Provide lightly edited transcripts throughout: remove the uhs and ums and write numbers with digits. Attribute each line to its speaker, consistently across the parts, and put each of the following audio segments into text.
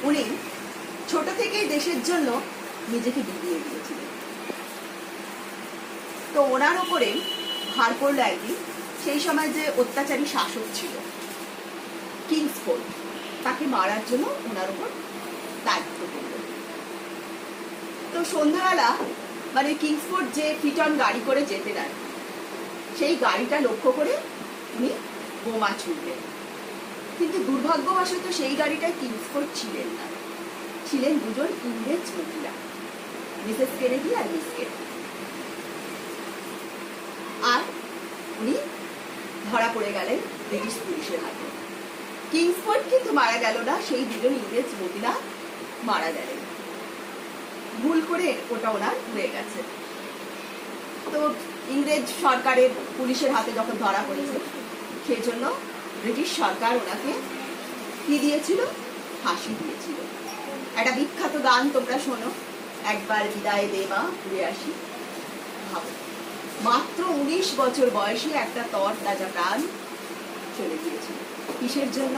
Speaker 1: উনি ছোট থেকেই দেশের জন্য নিজেকে বিলিয়ে দিয়েছিলেন। তো ওনার ওপরে ভার পড়ল একদিন, সেই সময় যে অত্যাচারী শাসক ছিল কিংসফোর্ড, তাকে মারার জন্য ওনার ওপর দায়িত্ব পড়ল। তো সন্ধ্যাবেলা মানে কিংসফোর্ড যে ফিটন গাড়ি করে যেতেন আর সেই গাড়িটা লক্ষ্য করে উনি বোমা ছুড়লেন। কিন্তু দুর্ভাগ্যবশত সেই গাড়িটায় কিংসফোর্ড ছিলেন না, ছিলেন দুজন ইংরেজ মহিলা, মিসেস কেনেডি আর মিস কেনেডি। আর উনি ধরা পড়ে গেলেন ব্রিটিশ পুলিশের হাতে। কিংসফোর্ড কিন্তু মারা গেল না, সেই দুজন ইংরেজ মহিলা মারা গেলেন। ভুল করে ওটা ওনার হয়ে গেছে। তো ইংরেজ সরকারের পুলিশের হাতে যখন ধরা পড়েছে, সেই জন্য ব্রিটিশ সরকার ওনাকে কি দিয়েছিল? ফাঁসি দিয়েছিল। একটা বিখ্যাত গান তোমরা শোনো, একবার বিদায় দে মা ঘুরে আসি। ভাবো, মাত্র 19 বছর বয়সে একটা তরতাজা প্রাণ চলে গিয়েছিল। কিসের জন্য?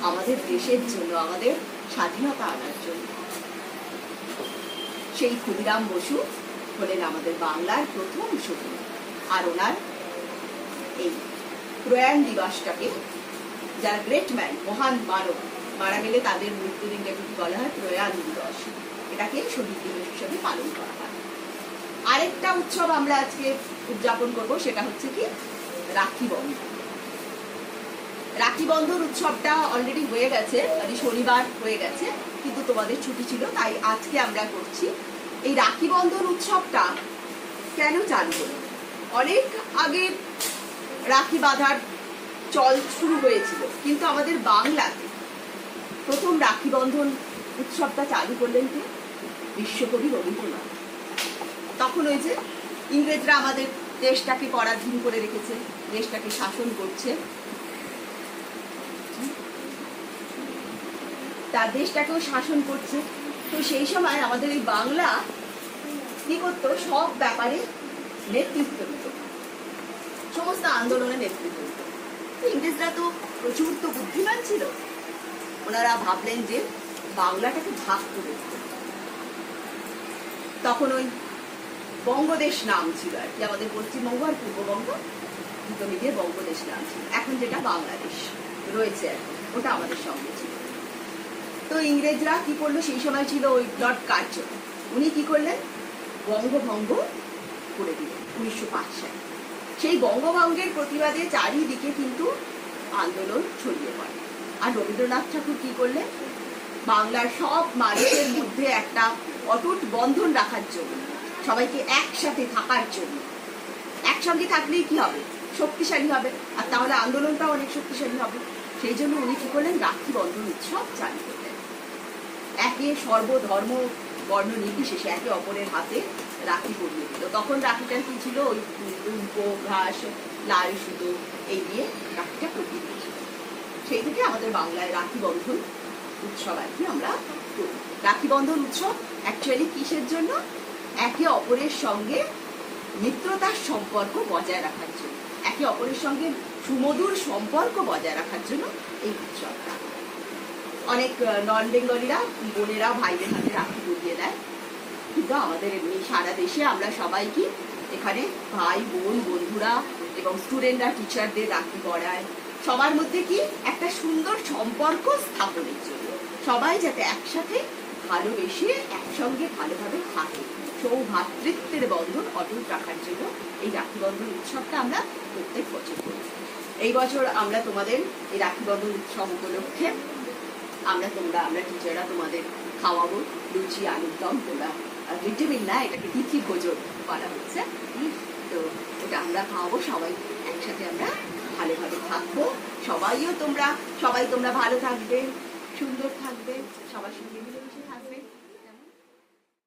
Speaker 1: আমাদের দেশের জন্য, আমাদের স্বাধীনতা আনার জন্য। সেই ক্ষুদিরাম বসু হলেন আমাদের বাংলার প্রথম শহীদ। আর ওনার এই প্রয়াণ দিবসটাকে, যারা গ্রেট ম্যান, মহান মানব মারা গেলে তাদের মৃত্যুদিনকে বলা হয় প্রয়াণ দিবস, এটাকে শহীদ দিবস হিসেবে পালন করা হয়। আরেকটা উৎসব আমরা আজকে উদযাপন করব, সেটা হচ্ছে কি রাখি বন্ধন। রাখি বন্ধন উৎসবটা অলরেডি হয়ে গেছে, মানে শনিবার হয়ে গেছে, কিন্তু তোমাদের ছুটি ছিল তাই আজকে আমরা করছি। এই রাখি বন্ধন উৎসবটা কেন চালু হলো? অনেক আগে রাখি বাঁধার চল শুরু হয়েছিল, কিন্তু আমাদের বাংলাতে প্রথম রাখি বন্ধন উৎসবটা চালু করলেন কে? বিশ্বকবি রবীন্দ্রনাথ। তখন ওই যে ইংরেজরা আমাদের দেশটাকে পরাধীন করে রেখেছে, দেশটাকে শাসন করছে, তার দেশটাকেও শাসন করছে। তো সেই সময় আমাদের এই বাংলা কি করতো? সব ব্যাপারে নেতৃত্ব দিত, সমস্ত আন্দোলনে নেতৃত্ব দিত। ইংরেজরা তো প্রচুর তো বুদ্ধিমান ছিল, ওনারা ভাবলেন যে বাংলাটাকে ভাগ করে দিত। তখন ওই বঙ্গদেশ নাম ছিল আর কি, আমাদের পশ্চিমবঙ্গ আর পূর্ববঙ্গ দুটো মিলিয়ে বঙ্গদেশ নাম ছিল। এখন যেটা বাংলাদেশ রয়েছে আর কি, ওটা আমাদের সঙ্গে ছিল। তো ইংরেজরা কি করলো? সেই সময় ছিল ওই লর্ড কার্জন, উনি কি করলেন? বঙ্গভঙ্গ করে দিলেন 1905 সালে। সেই বঙ্গভঙ্গের প্রতিবাদে চারিদিকে কিন্তু আন্দোলন ছড়িয়ে পড়ে। আর রবীন্দ্রনাথ ঠাকুর কি করলেন? বাংলার সব মানুষের মধ্যে একটা অটুট বন্ধন রাখার জন্য, সবাইকে একসাথে থাকার জন্য, একসঙ্গে থাকলেই কি হবে? শক্তিশালী হবে, আর তাহলে আন্দোলনটাও অনেক শক্তিশালী হবে। সেই জন্য উনি কি করলেন? রাখি বন্ধন উৎসব চালু করলেন। একে সর্বধর্ম বর্ণ নির্বিশেষে একে অপরের হাতে রাখি পরিয়ে দিল। তখন রাখিটা কি ছিল? ওই উল্কো ঘাস, লাল সুতো এই দিয়ে রাখিটা পরিয়ে দিয়েছিল। সেই থেকে আমাদের বাংলায় রাখি বন্ধন উৎসব আর কি আমরা করি। রাখি বন্ধন উৎসব অ্যাকচুয়ালি কিসের জন্য? একে অপরের সঙ্গে মিত্রতার সম্পর্ক বজায় রাখার জন্য, একে অপরের সঙ্গে সুমধুর সম্পর্ক বজায় রাখার জন্য এই উৎসবটা। অনেক নন বেঙ্গলিরা বোনেরা ভাইদের হাতে রাখি পরিয়ে দেয়, কিন্তু আমাদের এমনি সারা দেশে আমরা সবাই কি এখানে ভাই বোন বন্ধুরা এবং স্টুডেন্টরা টিচারদের রাখি পরায়, সবার মধ্যে কি একটা সুন্দর সম্পর্ক স্থাপনের জন্য, সবাই যাতে একসাথে ভালোবেসে একসঙ্গে ভালোভাবে থাকে, সৌভ্রাতৃত্বের বন্ধন অটুট রাখার জন্য এই রাখি বন্ধন উৎসবটা আমরা প্রত্যেক বছর করি। এই বছর আমরা তোমাদের এই রাখি বন্ধন উৎসব উপলক্ষে আমরা টিচাররা তোমাদের খাওয়াবো লুচি আলুর দম। তোমরা ভিটামিন না, এটাকে তিথি ভোজন করা হচ্ছে, তো ওটা আমরা খাওয়াবো। সবাই একসাথে আমরা ভালোভাবে থাকবো। সবাই তোমরা ভালো থাকবে, সুন্দর থাকবে, সবার সঙ্গে মিলে